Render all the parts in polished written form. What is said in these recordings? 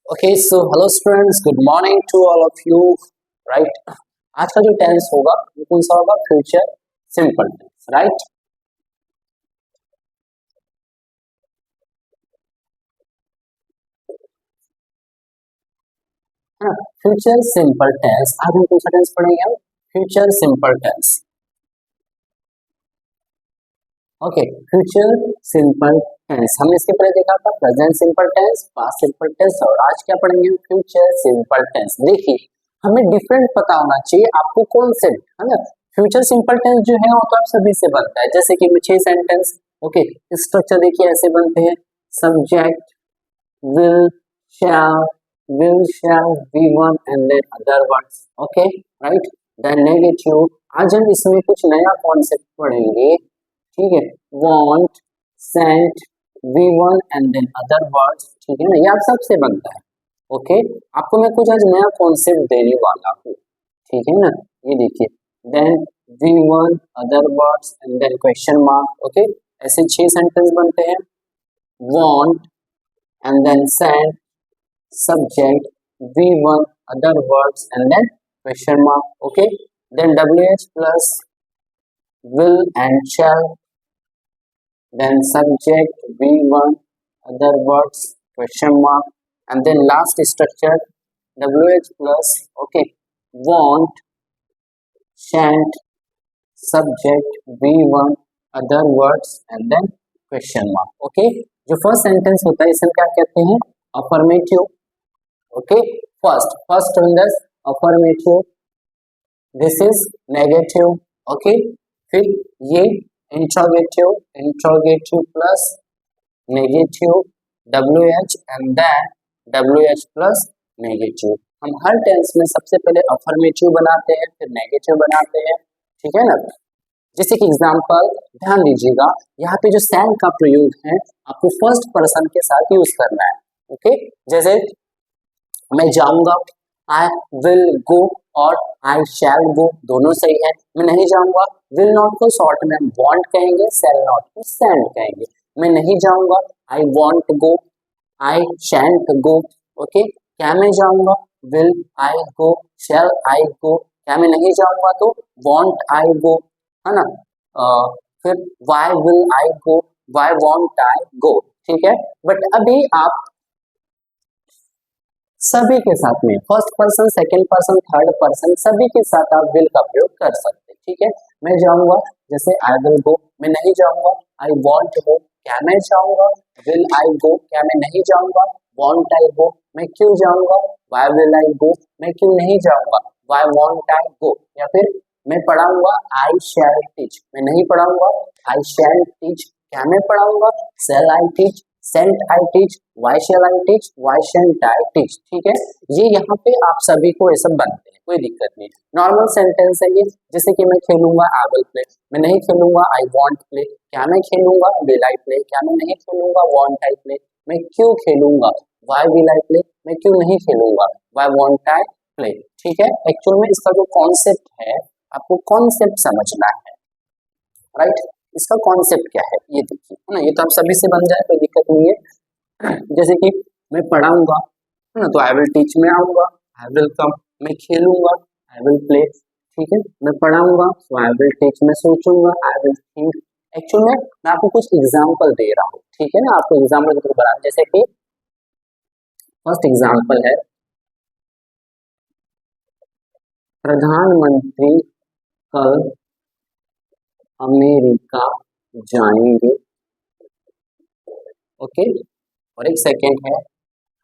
Okay so hello students, good morning to all of you. Right, आज का जो tense होगा वो कौन सा होगा? Future simple tense. राइट, है ना? Future simple tense. आज हम कौन सा टेंस पढ़ेंगे? हम future simple tense. Okay, future simple tense हमने इसके पहले देखा था present simple tense, past simple tense, और आज क्या पढ़ेंगे? Future simple tense. देखिए, हमें डिफरेंट पता होना चाहिए आपको कौन से, है ना? फ्यूचर सिंपल टेंस जो है वो तो आप सभी से बनता है, जैसे कि 6 सेंटेंस। ओके, स्ट्रक्चर देखिए ऐसे बनते हैं: subject, will, shall, will, shall, be one and then other words. Okay, right? Then negative. आज हम इसमें कुछ नया कॉन्सेप्ट पढ़ेंगे, ठीक है? Want, sent, we one and then other words. ठीक है ना? ये आप सबसे बनता है। ओके, आपको मैं कुछ आज नया कॉन्सेप्ट देने वाला हूँ, ठीक है ना? ये देखिए, then we one, other words and then question mark. Okay, ऐसे 6 सेंटेंस बनते हैं: want and then sent, subject, V1, other words and then question mark. Okay, then WH plus will and shall, then subject, V1, other words, question mark, and then last structure WH plus, okay, want, shan't, subject, V1, other words and then question mark. Okay, जो first sentence होता है इसे हम क्या कहते हैं? Affirmative. Okay, first in this affirmative, this is negative. Okay, फिर ये interrogative, interrogative plus negative, W H and then W H plus negative. हम हर टेंस में सबसे पहले अफर्मेटिव बनाते हैं, फिर नेगेटिव बनाते हैं, ठीक है ना? जैसे कि एग्जांपल ध्यान दीजिएगा, यहाँ पे जो सैन का प्रयोग है आपको फर्स्ट पर्सन के साथ यूज करना है। ओके, जैसे मैं जाऊंगा, आई विल गो, और आई शैल गो, दोनों सही है। मैं नहीं जाऊंगा, विल नॉट को शॉर्ट में हम वांट कहेंगे, शैल नॉट को सैंड कहेंगे। मैं नहीं जाऊंगा, I want go, I शैंट go. Okay, क्या मैं जाऊंगा? विल आई गो, शैल आई गो। क्या मैं नहीं जाऊंगा? तो वांट आई गो, है ना? फिर why will I go, why want I go. ठीक है, बट अभी आप सभी के साथ में first person, second person, third person सभी के साथ आप विल का प्रयोग कर सकते हैं। ठीक है, मैं जाऊंगा, जैसे आई विल गो। मैं नहीं जाऊंगा, आई वांट गो। क्या मैं जाऊंगा? विल आई गो। क्या मैं नहीं जाऊंगा? वांट आई गो। मैं क्यों जाऊंगा? व्हाई विल आई गो। मैं क्यों नहीं जाऊंगा? व्हाई वांट आई गो। या फिर मैं पढ़ाऊंगा, आई शैल टीच। मैं नहीं पढ़ाऊंगा, आई शैल टीच। क्या मैं पढ़ाऊंगा? Shall I teach, shan't I teach, why shall I teach, why shan't I teach. ठीक है, ये यहाँ पे आप सभी को ये सब बनते हैं, कोई दिक्कत नहीं। नॉर्मल सेंटेंस है ये, जैसे कि मैं खेलूंगा, आई विल प्ले। मैं नहीं खेलूंगा, आई वांट प्ले। क्या मैं खेलूंगा? Will I play. क्या मैं नहीं खेलूंगा? Won't I play. मैं क्यों खेलूंगा? Why will I play. मैं क्यों नहीं खेलूंगा? Why want I play. ठीक है, एक्चुअल में इसका जो कॉन्सेप्ट है आपको कॉन्सेप्ट समझना है। राइट, इसका कॉन्सेप्ट क्या है ये देखिए, है ना? ये तो आप सभी से बन जाए, कोई दिक्कत नहीं है। जैसे कि मैं पढ़ाऊंगा, है ना, तो आई विल टीच में आऊंगा, आई विल कम। मैं खेलूंगा, आई विल प्ले। ठीक है, मैं पढ़ाऊंगा, तो आई विल टीच। मैं सोचूंगा, आई विल थिंक। एक्चुअल में मैं आपको कुछ एग्जाम्पल दे रहा हूँ, ठीक है ना? आपको एग्जाम्पल के बना, जैसे कि फर्स्ट एग्जाम्पल है, प्रधानमंत्री कल अमेरिका जाएंगे। ओके, और एक सेकेंड है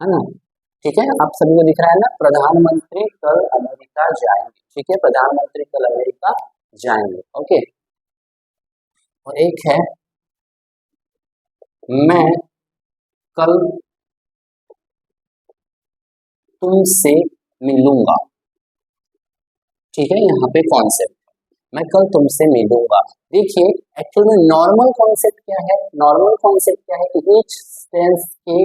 ना? ठीक है, आप सभी को दिख रहा है ना? प्रधानमंत्री कल अमेरिका जाएंगे। ठीक है, प्रधानमंत्री कल अमेरिका जाएंगे। ओके, और एक है, मैं कल तुमसे मिलूंगा। ठीक है, यहाँ पे कॉन्सेप्ट, मैं कल तुमसे मिलूंगा। देखिए, एक्चुअली में नॉर्मल कॉन्सेप्ट क्या है? नॉर्मल कॉन्सेप्ट क्या है कि ईच टेंस के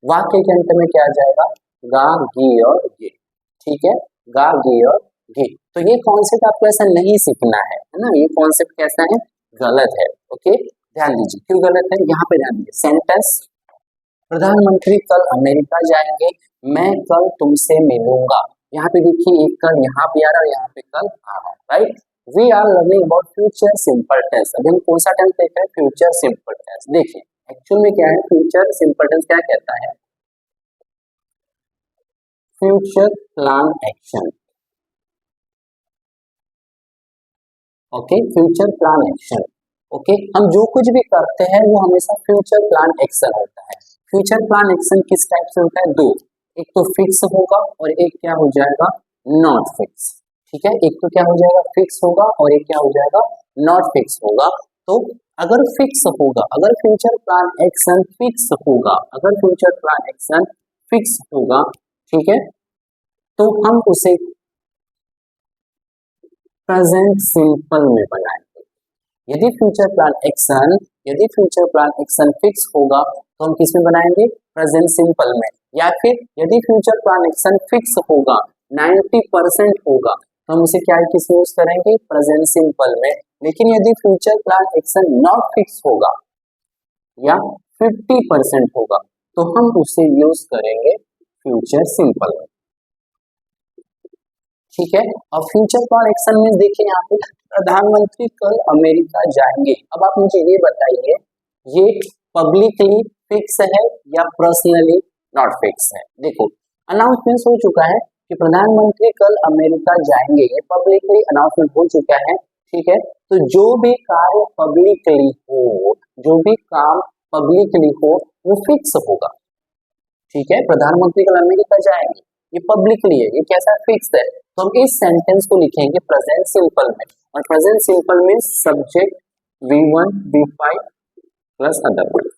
वाक्य के अंत में क्या आ जाएगा? गा, गी और गे। ठीक है, गा, गी और गे। तो ये कॉन्सेप्ट आपको ऐसा नहीं सीखना है ना? ये कॉन्सेप्ट कैसा है? गलत है। ओके, ध्यान दीजिए, क्यों गलत है? यहाँ पे ध्यान दीजिए, सेंटेंस प्रधानमंत्री कल अमेरिका जाएंगे, मैं कल तुमसे मिलूंगा। यहाँ पे देखिए एक कल यहाँ पे आ रहा है, यहाँ पे कल आ रहा है, right. We are learning about future simple tense. अभी हम कौन सा टेंस देख रहे हैं? Future simple tense. देखिए एक्चुअल में क्या है फ्यूचर सिंपल टेंस, क्या कहता है? Future plan action. Okay, future plan action. Okay, हम जो कुछ भी करते हैं वो हमेशा फ्यूचर प्लान एक्शन होता है। फ्यूचर प्लान एक्शन किस टाइप से होता है? दो, एक तो फिक्स होगा और एक क्या हो जाएगा? Not fix. ठीक है, एक तो क्या हो जाएगा? फिक्स होगा और एक क्या हो जाएगा? नॉट फिक्स होगा। तो अगर फिक्स होगा, अगर फ्यूचर प्लान एक्शन फिक्स होगा, अगर फ्यूचर प्लान एक्शन फिक्स होगा, ठीक है, तो हम उसे प्रेजेंट सिंपल में बनाएंगे। यदि फ्यूचर प्लान एक्शन फिक्स होगा तो हम किस में बनाएंगे? प्रेजेंट सिंपल में। या फिर यदि फ्यूचर प्लान एक्शन फिक्स होगा, 90% होगा, तो हम उसे क्या किस में यूज करेंगे? प्रेजेंट सिंपल में। लेकिन यदि future plan action not fix होगा या 50% होगा तो हम उसे यूज करेंगे फ्यूचर सिंपल में। ठीक है, और फ्यूचर प्लान एक्शन में देखिए यहाँ पे प्रधानमंत्री कल अमेरिका जाएंगे। अब आप मुझे ये बताइए, ये पब्लिकली फिक्स है या पर्सनली नॉट फिक्स है? देखो अनाउंसमेंट हो चुका है कि प्रधानमंत्री कल अमेरिका जाएंगे, ये पब्लिकली अनाउंसमेंट हो चुका है। ठीक है, तो जो भी कार्य पब्लिकली हो, जो भी काम पब्लिकली हो वो फिक्स होगा। ठीक है, प्रधानमंत्री कल अमेरिका जाएंगे, ये पब्लिकली है, ये कैसा? फिक्स है। तो हम इस सेंटेंस को लिखेंगे प्रेजेंट सिंपल में, और प्रेजेंट सिंपल में subject V1 V5 plus other word.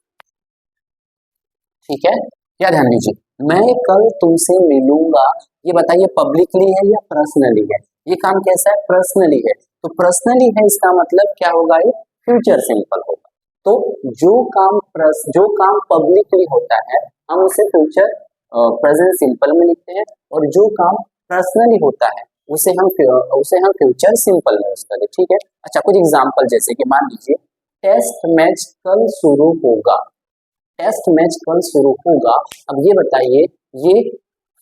ठीक है, क्या ध्यान दीजिए, मैं कल तुमसे मिलूंगा, ये बताइए पब्लिकली है या पर्सनली है? ये काम कैसा है? पर्सनली है। तो पर्सनली है इसका मतलब क्या होगा? ये फ्यूचर सिंपल होगा। तो जो काम पब्लिकली होता है हम उसे फ्यूचर प्रेजेंट सिंपल में लिखते हैं, और जो काम पर्सनली होता है उसे हम फ्यूचर सिंपल में यूज करें। ठीक है, अच्छा कुछ एग्जांपल, जैसे कि मान लीजिए टेस्ट मैच कल शुरू होगा, टेस्ट मैच कल शुरू होगा। अब ये बताइए ये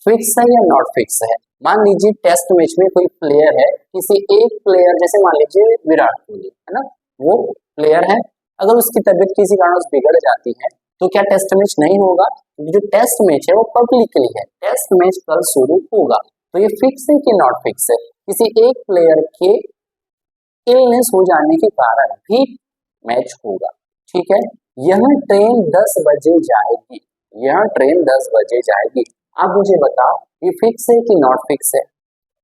फिक्स है या नॉट फिक्स है? मान लीजिए टेस्ट मैच में कोई प्लेयर है, किसी एक प्लेयर, जैसे मान लीजिए विराट कोहली है ना, वो प्लेयर है, अगर उसकी तबीयत किसी कारण बिगड़ जाती है तो क्या टेस्ट मैच नहीं होगा? जो टेस्ट मैच है वो पब्लिकली है, टेस्ट मैच कल शुरू होगा। तो ये फिक्स है कि नॉट फिक्स है? किसी एक प्लेयर के इलनेस हो जाने के कारण भी मैच होगा। ठीक है, यह ट्रेन 10 बजे जाएगी, यह ट्रेन 10 बजे जाएगी। आप मुझे बताओ ये फिक्स है कि नॉट फिक्स है?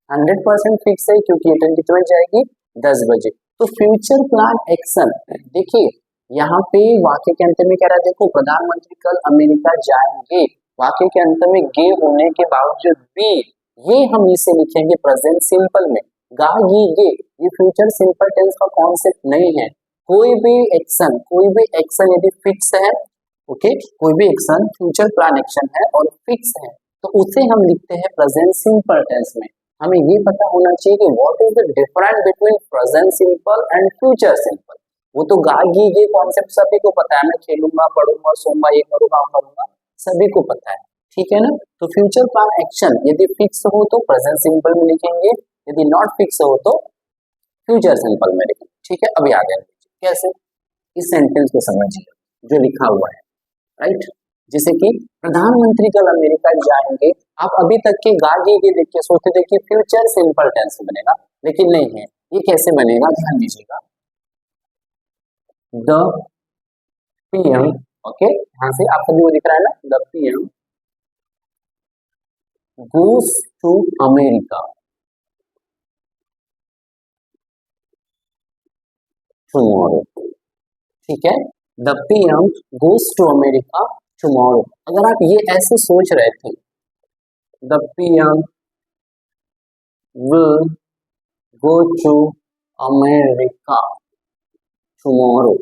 100% फिक्स है, क्योंकि ये ट्रेन कितने बजे जाएगी? 10 बजे। तो फ्यूचर प्लान एक्शन, देखिए यहाँ पे वाक्य के अंत में कह रहा है, देखो प्रधानमंत्री कल अमेरिका जाएंगे, वाक्य के अंत में गे होने के बावजूद भी ये हम इसे लिखेंगे प्रेजेंट सिंपल में। गा गी गे, ये फ्यूचर सिंपल टेंस का कॉन्सेप्ट नहीं है। कोई भी एक्शन यदि फिक्स है, ओके, कोई भी एक्शन फ्यूचर प्लान एक्शन है और फिक्स है तो उसे हम लिखते हैं प्रेजेंट सिंपल टेंस में। हमें ये पता होना चाहिए कि what is the difference between present simple and future simple. वो तो गा गी ये कॉन्सेप्ट सभी को पता है, मैं खेलूंगा, पढ़ूंगा, सोऊंगा, ये करूंगा, करूंगा, सभी को पता है। ठीक है ना, तो फ्यूचर प्लान एक्शन यदि फिक्स हो तो प्रेजेंट सिंपल में लिखेंगे, यदि नॉट फिक्स हो तो फ्यूचर सिंपल में लिखेंगे। ठीक है, अभी आगे कैसे, इस सेंटेंस को समझिए जो लिखा हुआ है, राइट। जैसे कि प्रधानमंत्री कल अमेरिका जाएंगे, आप अभी तक के गागी के देख के सोचते थे कि फ्यूचर सिंपल टेंस बनेगा, लेकिन नहीं है। ये कैसे बनेगा? ध्यान दीजिएगा, द पीएम, ओके, यहां से आपको भी वो दिख रहा है ना, the PM goes to America tomorrow। ठीक है, the PM goes to America tomorrow। अगर आप ये ऐसे सोच रहे थे, the PM will go to America tomorrow,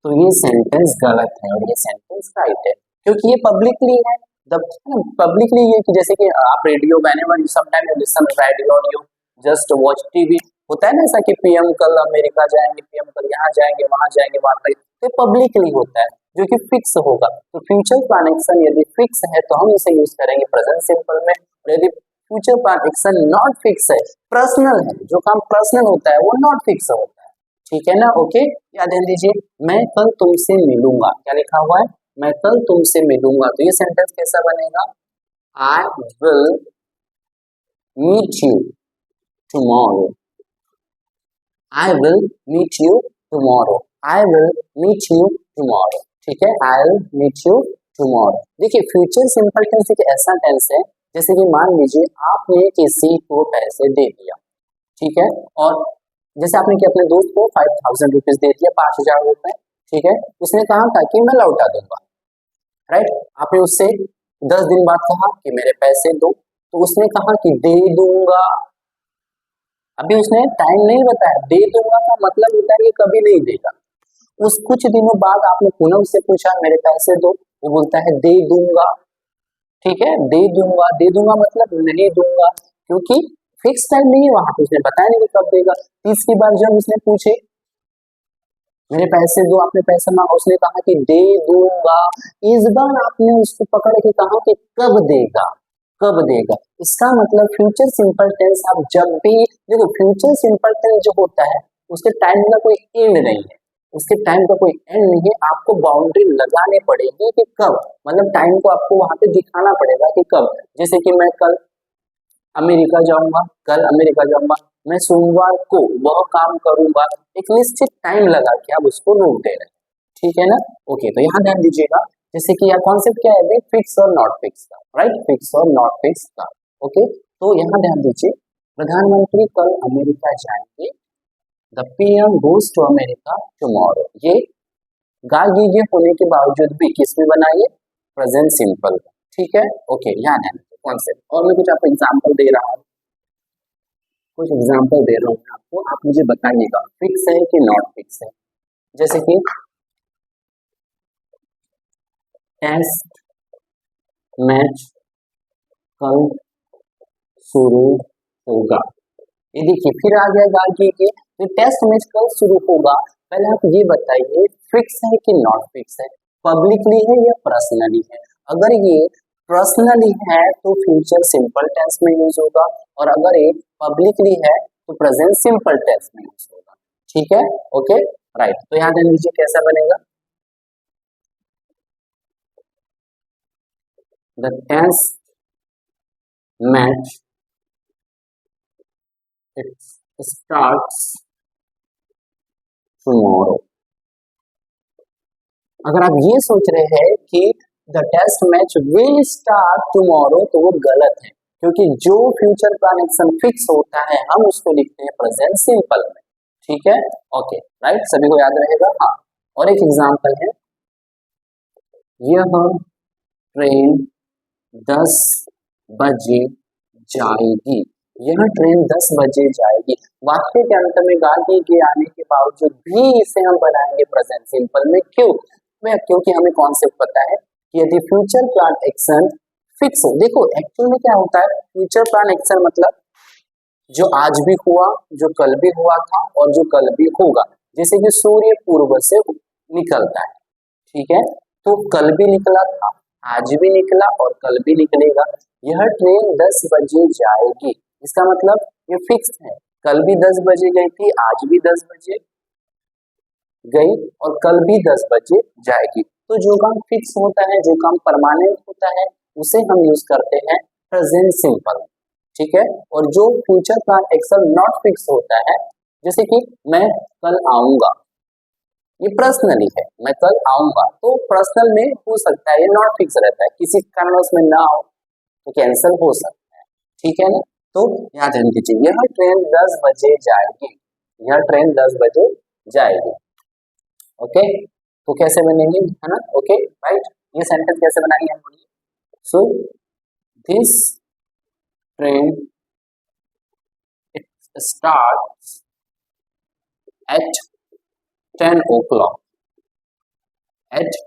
तो ये सेंटेंस गलत है और ये सेंटेंस राइट है, क्योंकि ये पब्लिकली है। पब्लिकली ये कि जैसे कि आप radio whenever you sometime you listen radio or you just watch TV, होता है ना ऐसा कि पीएम कल अमेरिका जाएंगे, पीएम कल यहाँ जाएंगे, वहां जाएंगे, वहां, तो पब्लिकली होता है जो कि फिक्स होगा। तो फ्यूचर प्लान एक्शन यदि फिक्स है तो हम इसे यूज करेंगे प्रेजेंट सिंपल में, और यदि future plan action not fix है, पर्सनल है, जो काम पर्सनल होता है वो नॉट फिक्स होता है, ठीक है ना। ओके, याद ध्यान दीजिए, मैं कल तुमसे मिलूंगा, क्या लिखा हुआ है, मैं कल तुमसे मिलूंगा, तो ये सेंटेंस कैसा बनेगा, I will meet you tomorrow, I will meet you tomorrow, I will meet you tomorrow, ठीक है, I will meet you tomorrow. देखिए फ्यूचर सिंपल टेंस एक ऐसा टेंस है जैसे कि मान लीजिए आपने किसी को पैसे दे दिया, ठीक है, और जैसे आपने कि अपने दोस्त को 5000 रुपीज दे दिया, 5000 रुपए, ठीक है, उसने कहा था कि मैं लौटा दूंगा, राइट, आपने उससे 10 दिन बाद कहा कि मेरे पैसे दो, तो उसने कहा कि दे दूंगा, अभी उसने टाइम नहीं बताया, दे दूंगा का मतलब होता है कि कभी नहीं देगा। उस कुछ दिनों बाद आपने पुनः उससे पूछा मेरे पैसे दो, वो बोलता है दे दूंगा, ठीक है, दे दूंगा, दे दूंगा मतलब नहीं दूंगा, क्योंकि फिक्स टाइम नहीं है वहां पे, उसने बताया नहीं कब देगा। तीसरी बार जब उसने पूछे मेरे पैसे दो, आपने पैसे मांगा, उसने कहा कि दे दूंगा, इस बार आपने उसको पकड़ के कहा कि कब देगा, कब देगा, इसका मतलब फ्यूचर सिंपल टेंस आप जब भी देखो, फ्यूचर सिंपल टेंस जो होता है उसके टाइम का कोई एंड नहीं है, उसके टाइम का कोई एंड नहीं है, आपको बाउंड्री लगाने पड़ेगी कि कब, मतलब टाइम को आपको वहां पे दिखाना पड़ेगा कि कब। जैसे कि मैं कल अमेरिका जाऊंगा, कल अमेरिका जाऊंगा, मैं सोमवार को वह काम करूंगा, एक निश्चित टाइम लगा के आप उसको रोक दे रहे हैं, ठीक है ना। ओके, तो यहाँ ध्यान दीजिएगा, जैसे कि यह कॉन्सेप्ट क्या है, फिक्स और नॉट फिक्स का, राइट, फिक्स और नॉट फिक्स का। ओके, तो यहाँ ध्यान दीजिए, प्रधानमंत्री कल अमेरिका जाएंगे, the PM goes to America tomorrow, ये गार्गिए होने के बावजूद भी किस में बनाइए, प्रेजेंट सिंपल, ठीक है। ओके, यहाँ ध्यान कॉन्सेप्ट, और मैं कुछ आपको एग्जाम्पल दे रहा हूँ, कुछ एग्जाम्पल दे रहा हूँ आपको, आप मुझे बताइएगा फिक्स है कि नॉट फिक्स है। जैसे कि टेस्ट मैच कल शुरू होगा, ये देखिए फिर आ गया गार्गी के, तो टेस्ट मैच कल शुरू होगा, पहले आप ये बताइए फिक्स है कि नॉट फिक्स है, पब्लिकली है या पर्सनली है। अगर ये पर्सनली है तो फ्यूचर सिंपल टेंस में यूज होगा, और अगर ये पब्लिकली है तो प्रेजेंट सिंपल टेंस में यूज होगा, ठीक है। ओके, राइट, तो यहाँ ध्यान दीजिए कैसा बनेगा, the test match it starts tomorrow. अगर आप ये सोच रहे हैं कि the test match will start tomorrow, तो वो गलत है, क्योंकि जो फ्यूचर प्लान एक्शन फिक्स होता है हम उसको लिखते हैं प्रेजेंट सिंपल में, ठीक है। ओके, राइट, सभी को याद रहेगा। हाँ, और एक एग्जांपल है, यह ट्रेन 10 बजे जाएगी, यह ट्रेन 10 बजे जाएगी, वाक्य के अंत में गार्गी के आने के बावजूद भी इसे हम बनाएंगे प्रेजेंट सिंपल में, क्यों, क्योंकि हमें कॉन्सेप्ट पता है कि यदि फ्यूचर प्लान एक्शन फिक्स हो, देखो एक्चुअल में क्या होता है, फ्यूचर प्लान एक्शन मतलब जो आज भी हुआ, जो कल भी हुआ था और जो कल भी होगा, जैसे कि सूर्य पूर्व से निकलता है, ठीक है, तो कल भी निकला था, आज भी निकला और कल भी निकलेगा। यह ट्रेन 10 बजे जाएगी, इसका मतलब ये फिक्स है, कल भी 10 बजे गई थी, आज भी 10 बजे गई और कल भी 10 बजे जाएगी। तो जो काम फिक्स होता है, जो काम परमानेंट होता है, उसे हम यूज करते हैं प्रेजेंट सिंपल, ठीक है। और जो future plan action not fix होता है, जैसे कि मैं कल आऊंगा, ये पर्सनली है, मैं कल आऊंगा, तो पर्सनल में हो सकता है, ये नॉट फिक्स रहता है, किसी कारणवश में ना आओ तो कैंसिल हो सकता है, ठीक है ना। तो याद ध्यान दीजिए, यह ट्रेन 10 बजे जाएगी, यह ट्रेन 10 बजे जाएगी, ओके। तो कैसे बनेंगे, है ना, ओके, राइट, ये सेंटेंस कैसे बनाएंगे हम बोलिए, so this train it starts at 10 o'clock, at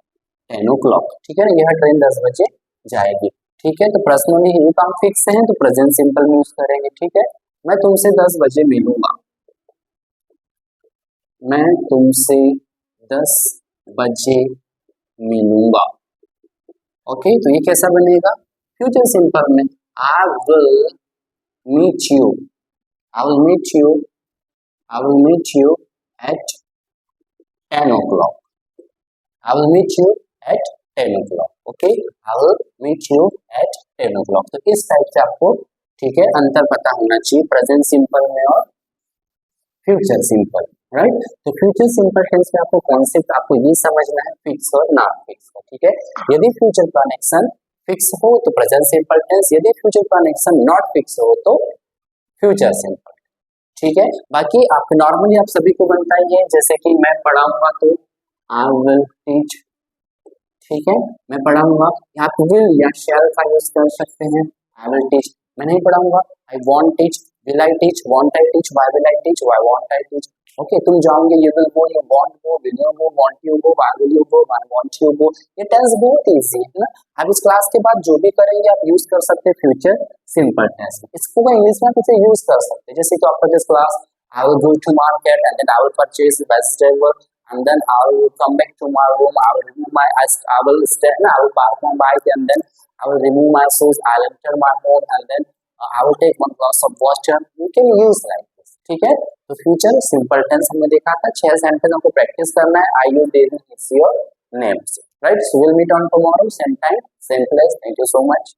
10 o'clock, ठीक है ना, यह ट्रेन 10 बजे जाएगी, ठीक है। तो पर्सनली ये काम फिक्स है तो प्रेजेंट सिंपल में यूज करेंगे, ठीक है। मैं तुमसे 10 बजे मिलूंगा, मैं तुमसे 10 बजे मिलूंगा। ओके, तो ये कैसा बनेगा? फ्यूचर सिंपल में I will meet you, I will meet you, I will meet you at 10 o'clock, I will meet you at 10 o'clock। Okay, I will meet you at 10 o'clock। तो इस टाइप से आपको, ठीक है, अंतर पता होना चाहिए प्रेजेंट सिंपल में और फ्यूचर सिंपल, राइट। तो फ्यूचर सिंपल टेंस में आपको कॉन्सेप्ट आपको ये समझना है, फिक्स और नॉन फिक्स का, ठीक है। यदि फ्यूचर कनेक्शन फिक्स हो तो प्रेजेंट सिंपल टेंस, यदि फ्यूचर कनेक्शन नॉट फिक्स हो तो फ्यूचर सिंपल, ठीक है। बाकी आप नॉर्मली आप सभी को बनता ही है, जैसे कि मैं पढ़ाऊंगा तो आई विल टीच, ठीक है, मैं पढ़ाऊंगा, यहाँ पे विल या शैल का यूज कर सकते हैं। आई विल टीच, मैं नहीं पढ़ाऊंगा, I won't teach, will I teach, won't I teach, why will I teach, why won't I teach. Okay, तुम जाओगे, you will go, you won't go, will you go, won't you go, why will you go, why won't you go. ये tense बहुत easy है ना। अब इस class के बाद जो भी करेंगे आप यूज कर सकते हैं फ्यूचर सिंपल टेंस। इसको इंग्लिश में किसे यूज कर सकते हैं, जैसे कि आपका this class, I will go to market and then I will purchase vegetable and then I will come back to my room. I will remove my, I will stay, I will park my bike and then I will remove my shoes. I will enter my home and then I will take 1 glass of water. You can use like this, ठीक है। तो future simple tense हमने देखा था, 6 sentence आपको practice करना है। I you daily is your name, right. So will meet on tomorrow same time same place. Thank you so much.